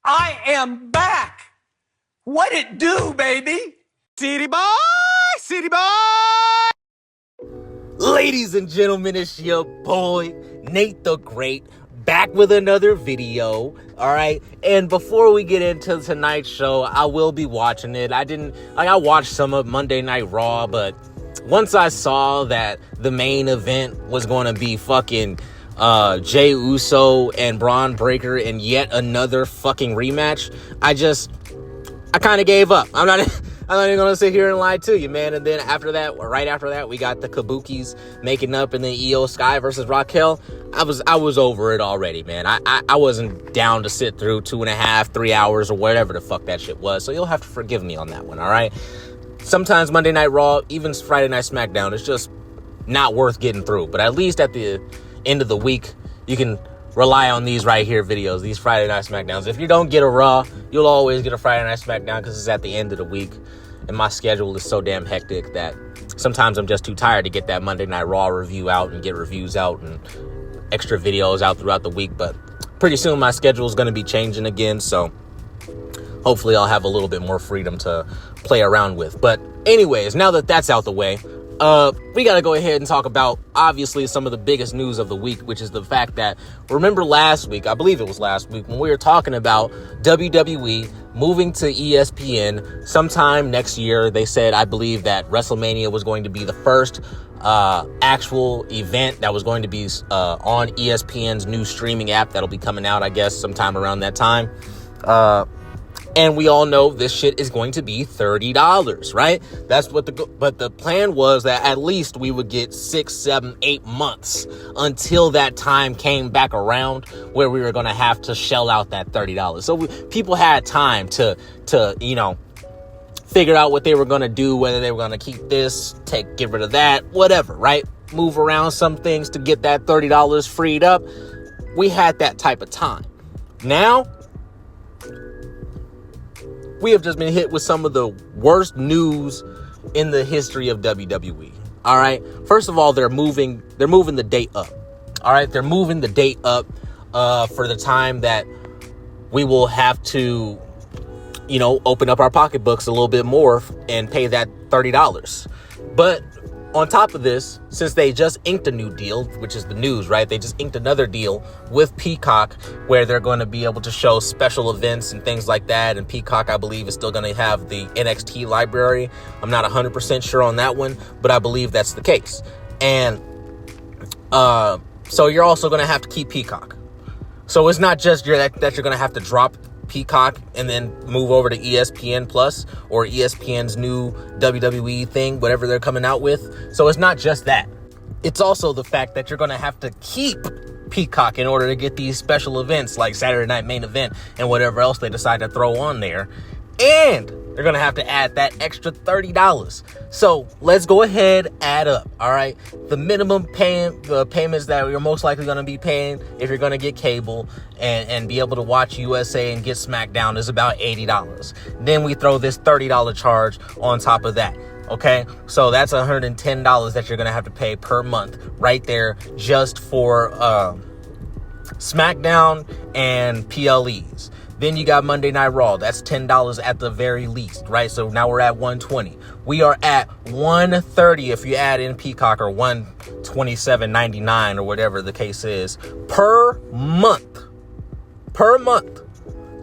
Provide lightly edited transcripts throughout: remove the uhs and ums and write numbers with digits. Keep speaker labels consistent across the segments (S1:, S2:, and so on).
S1: I am back. What it do, baby?
S2: City boy, city boy. Ladies and gentlemen, it's your boy, Nate the Great, back with another video. All right. And before we get into tonight's show, I will be watching it. I watched some of Monday Night Raw, but once I saw that the main event was going to be fucking Jey Uso and Braun Breaker in yet another fucking rematch, I kind of gave up. I'm not even going to sit here and lie to you, man. And then right after that, we got the Kabukis making up in the Io Sky versus Raquel. I was over it already, man. I wasn't down to sit through 2.5, 3 hours or whatever the fuck that shit was. So you'll have to forgive me on that one, all right? Sometimes Monday Night Raw, even Friday Night SmackDown, is just not worth getting through. But at least at the end of the week, you can rely on these right here videos, these Friday Night SmackDowns. If you don't get a Raw, you'll always get a Friday Night SmackDown because it's at the end of the week. And my schedule is so damn hectic that sometimes I'm just too tired to get that Monday Night Raw review out and get reviews out and extra videos out throughout the week. But pretty soon my schedule is going to be changing again, so hopefully I'll have a little bit more freedom to play around with. But anyways, now that that's out the way, we got to go ahead and talk about, obviously, some of the biggest news of the week, which is the fact that, remember last week, I believe it was last week, when we were talking about WWE moving to ESPN sometime next year. They said, I believe, that WrestleMania was going to be the first actual event that was going to be on ESPN's new streaming app that'll be coming out, I guess, sometime around that time. And we all know this shit is going to be $30, right? That's what but the plan was that at least we would get 6, 7, 8 months until that time came back around where we were going to have to shell out that $30. So people had time to figure out what they were going to do, whether they were going to keep this, get rid of that, whatever, right? Move around some things to get that $30 freed up. We had that type of time. Now, we have just been hit with some of the worst news in the history of WWE. All right. First of all, they're moving the date up. All right. They're moving the date up for the time that we will have to, open up our pocketbooks a little bit more and pay that $30. But on top of this, since they just inked a new deal, which is the news, right? They just inked another deal with Peacock where they're going to be able to show special events and things like that. And Peacock, I believe, is still going to have the NXT library. I'm not 100% sure on that one, but I believe that's the case. And so you're also going to have to keep Peacock. So it's not just that you're going to have to drop Peacock and then move over to ESPN Plus or ESPN's new WWE thing, whatever they're coming out with. So it's not just that. It's also the fact that you're going to have to keep Peacock in order to get these special events like Saturday Night Main Event and whatever else they decide to throw on there. And they're going to have to add that extra $30. So let's go ahead, add up. All right. The minimum the payments that you're most likely going to be paying if you're going to get cable and be able to watch USA and get SmackDown is about $80. Then we throw this $30 charge on top of that. Okay. So that's $110 that you're going to have to pay per month right there just for SmackDown and PLEs. Then you got Monday Night Raw. That's $10 at the very least, right? So now we're at $120. We are at $130 if you add in Peacock, or $127.99 or whatever the case is per month.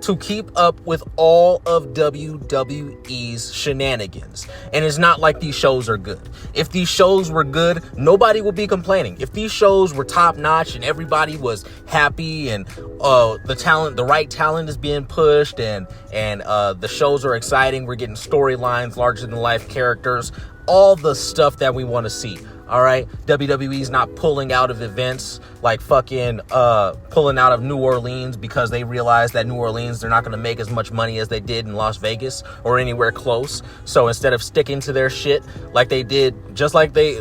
S2: To keep up with all of WWE's shenanigans. And it's not like these shows are good. If these shows were good, nobody would be complaining. If these shows were top notch and everybody was happy and the right talent is being pushed and the shows are exciting, we're getting storylines, larger than life characters, all the stuff that we want to see. All right. WWE's not pulling out of events like fucking pulling out of New Orleans because they realize that New Orleans, they're not going to make as much money as they did in Las Vegas or anywhere close. So instead of sticking to their shit like they did, just like they,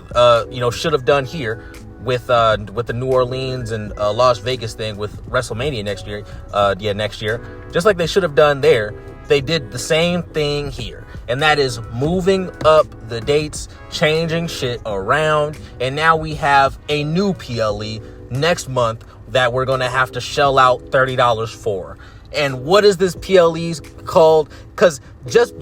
S2: should have done here with the New Orleans and Las Vegas thing with WrestleMania next year, just like they should have done there, they did the same thing here. And that is moving up the dates, changing shit around. And now we have a new PLE next month that we're going to have to shell out $30 for. And what is this PLE called? Because just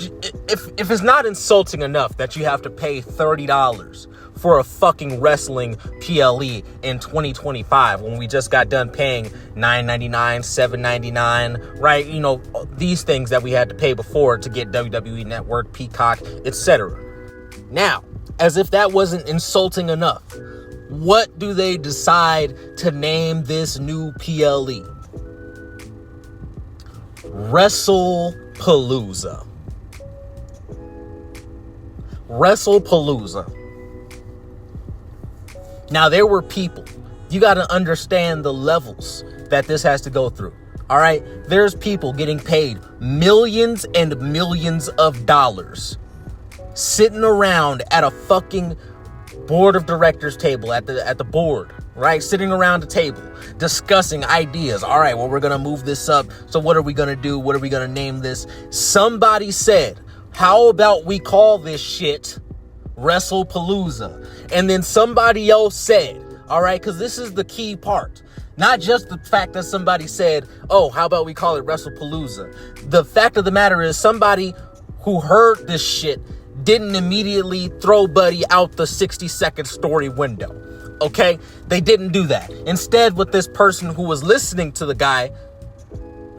S2: if it's not insulting enough that you have to pay $30 for a fucking wrestling PLE in 2025 when we just got done paying $9.99, $7.99, right? You know, these things that we had to pay before to get WWE Network, Peacock, etc. Now, as if that wasn't insulting enough, what do they decide to name this new PLE? WrestlePalooza. WrestlePalooza. Now, there were people. You got to understand the levels that this has to go through. All right? There's people getting paid millions and millions of dollars sitting around at a fucking board of directors table at the board, right? Sitting around the table discussing ideas. All right, well, we're going to move this up. So what are we going to do? What are we going to name this? Somebody said, how about we call this shit WrestlePalooza? And then somebody else said, all right, because this is the key part. Not just the fact that somebody said, oh, how about we call it WrestlePalooza? The fact of the matter is somebody who heard this shit didn't immediately throw Buddy out the 60-second story window. Okay? They didn't do that. Instead, what this person who was listening to the guy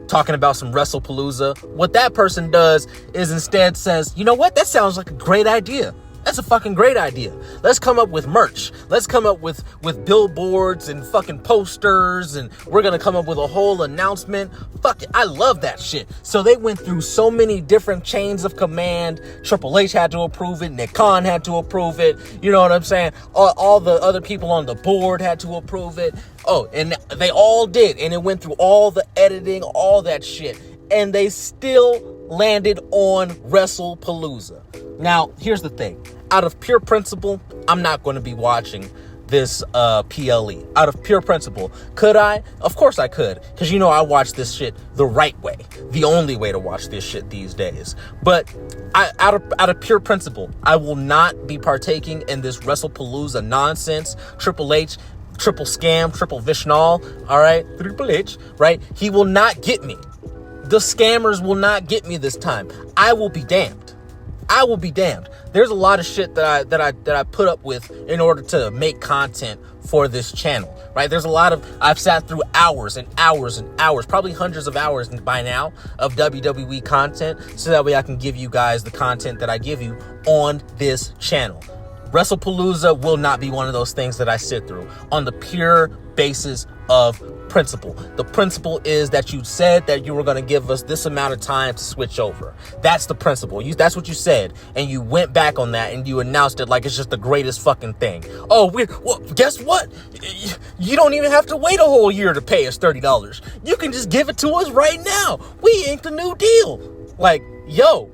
S2: talking about some WrestlePalooza, what that person does is instead says, you know what? That sounds like a great idea. That's a fucking great idea. Let's come up with merch. Let's come up with billboards and fucking posters, and we're going to come up with a whole announcement. Fuck it. I love that shit. So they went through so many different chains of command. Triple H had to approve it. Nick Khan had to approve it. You know what I'm saying? All the other people on the board had to approve it. Oh, and they all did. And it went through all the editing, all that shit. And they still landed on WrestlePalooza. Now, here's the thing. Out of pure principle, I'm not going to be watching this PLE. Out of pure principle. Could I? Of course I could. Because, you know, I watch this shit the right way. The only way to watch this shit these days. But out of pure principle, I will not be partaking in this WrestlePalooza nonsense. Triple H, triple scam, triple Vishnal, all right? Triple H, right? He will not get me. The scammers will not get me this time. I will be damned. I will be damned. There's a lot of shit that I put up with in order to make content for this channel, right? There's a lot of, I've sat through hours and hours and hours, probably hundreds of hours by now of WWE content, so that way I can give you guys the content that I give you on this channel. WrestlePalooza will not be one of those things that I sit through on the pure basis of principle. The principle is that you said that you were going to give us this amount of time to switch over. That's the principle. That's what you said. And you went back on that and you announced it like it's just the greatest fucking thing. Oh, well, guess what? You don't even have to wait a whole year to pay us $30. You can just give it to us right now. We inked a new deal. Like, yo,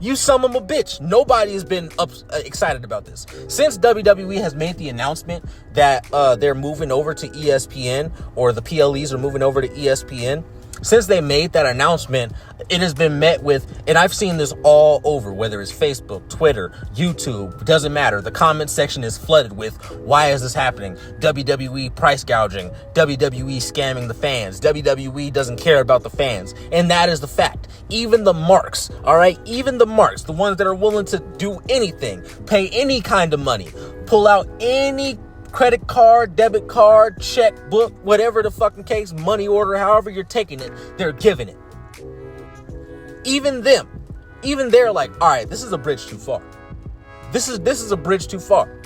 S2: you son of a bitch. Nobody has been excited about this. Since WWE has made the announcement that they're moving over to ESPN, or the PLEs are moving over to ESPN, since they made that announcement, it has been met with, and I've seen this all over, whether it's Facebook, Twitter, YouTube, doesn't matter. The comment section is flooded with, why is this happening? WWE price gouging, WWE scamming the fans, WWE doesn't care about the fans. And that is the fact. Even the marks, all right? Even the marks, the ones that are willing to do anything, pay any kind of money, pull out any credit card, debit card, checkbook, whatever the fucking case, money order, however you're taking it, they're giving it. Even they're like, all right, this is a bridge too far. This is a bridge too far.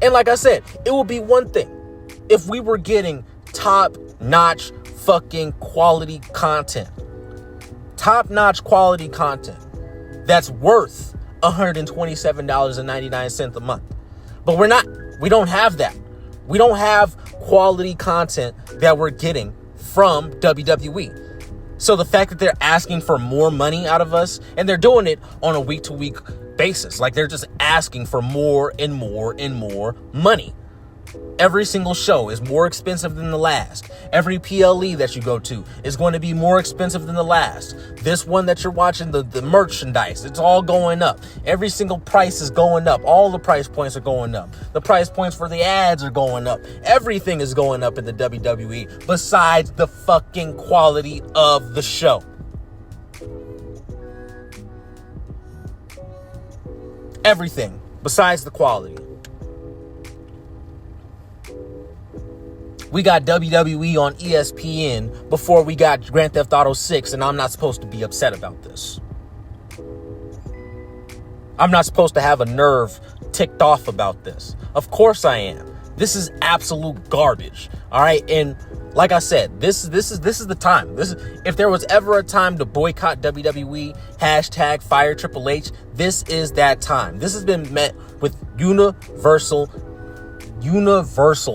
S2: And like I said, it would be one thing if we were getting top-notch fucking quality content. Top-notch quality content that's worth $127.99 a month. But we're not. We don't have that. We don't have quality content that we're getting from WWE. So the fact that they're asking for more money out of us, and they're doing it on a week-to-week basis, like they're just asking for more and more and more money. Every single show is more expensive than the last. Every PLE that you go to is going to be more expensive than the last. This one that you're watching, the merchandise, it's all going up. Every single price is going up. All the price points are going up. The price points for the ads are going up. Everything is going up in the WWE besides the fucking quality of the show. Everything besides the quality. We got WWE on ESPN before we got Grand Theft Auto 6, and I'm not supposed to be upset about this. I'm not supposed to have a nerve ticked off about this. Of course I am. This is absolute garbage. All right, and like I said, this is the time. If there was ever a time to boycott WWE, hashtag fire Triple H, this is that time. This has been met with universal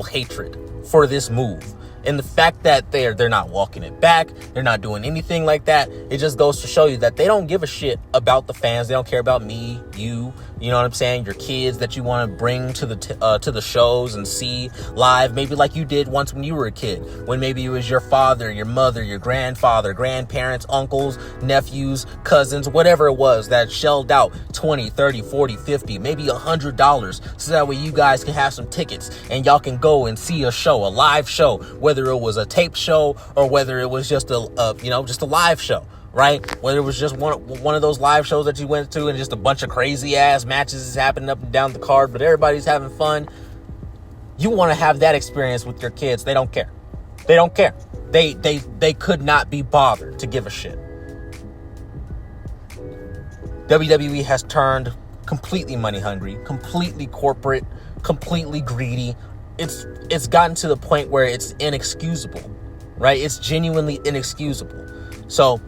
S2: hatred for this move. And the fact that they're not walking it back, they're not doing anything like that, it just goes to show you that they don't give a shit about the fans. They don't care about me, you know what I'm saying, your kids that you want to bring to the shows and see live, maybe like you did once when you were a kid, when maybe it was your father, your mother, your grandfather, grandparents, uncles, nephews, cousins, whatever it was that shelled out 20, 30, 40, 50, maybe $100, so that way you guys can have some tickets and y'all can go and see a show, a live show, whether it was a tape show or whether it was just a live show, right? Whether it was just one of those live shows that you went to and just a bunch of crazy ass matches is happening up and down the card, but everybody's having fun. You want to have that experience with your kids. They don't care. They don't care. They could not be bothered to give a shit. WWE has turned completely money hungry, completely corporate, completely greedy. It's gotten to the point where it's inexcusable, right? It's genuinely inexcusable. So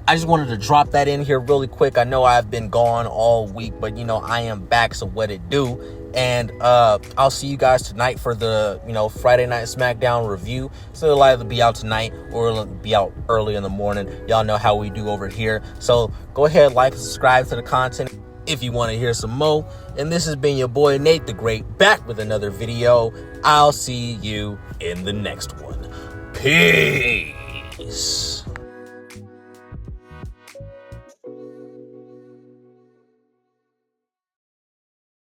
S2: I just wanted to drop that in here really quick. I know I've been gone all week, but I am back, so what it do? And I'll see you guys tonight for the Friday Night SmackDown review. So it'll either be out tonight or it'll be out early in the morning. Y'all know how we do over here. So go ahead, like and subscribe to the content if you want to hear some more. And this has been your boy Nate the Great, back with another video. I'll see you in the next one. Peace.